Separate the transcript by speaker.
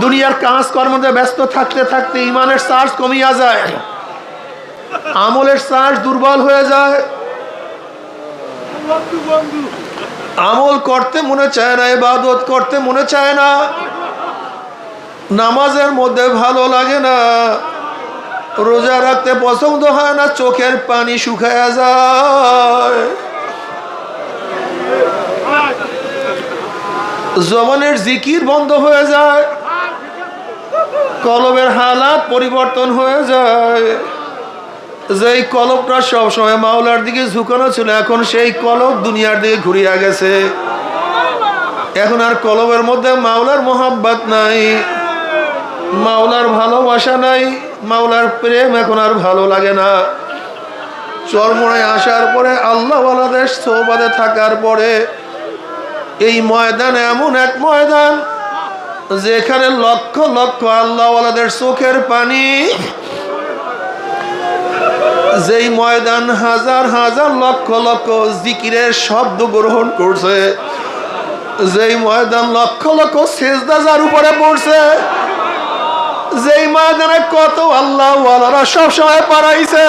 Speaker 1: দুনিয়ার কাজ কর্মে ব্যস্ত থাকতে থাকতে ইমানের চার্জ কমিয়া যায়, আমলের চার্জ দুর্বল হয়ে যায়, আমল করতে মনে চায় না, ইবাদত করতে মনে চায় না, নামাজের মধ্যে ভালো লাগে না, রোজা রাখতে পছন্দ হয় না, চোখের পানি শুকায়া যায়, জবানের জিকির বন্ধ হয়ে যায়, কলবের হালাত পরিবর্তন হয়ে যায়। যেই কলবটা সবসময় মাওলার দিকে ঝুঁকানো ছিল, এখন সেই কলব দুনিয়ার দিকে ঘুরিয়া গেছে। এখন আর কলবের মধ্যে মাওলার মোহাব্বত নাই, মাওলার ভালোবাসা নাই, মাওলার প্রেম এখন আর ভালো লাগে না। চরমোনায় আসার পরে, আল্লাহ ওয়ালাদের সোহবতে থাকার পরে, এই ময়দান এমন এক ময়দান যেখানে লক্ষ লক্ষ আল্লাহ ওয়ালাদের চোখের পানি, যেই ময়দান হাজার হাজার লক্ষ লক্ষ জিকিরের শব্দ গ্রহণ করছে, যেই ময়দান লক্ষ লক্ষ সেজদা যার উপরে পড়ছে, যেই ময়দানে কত আল্লাহ ওয়ালারা সবসময় পারাইছে,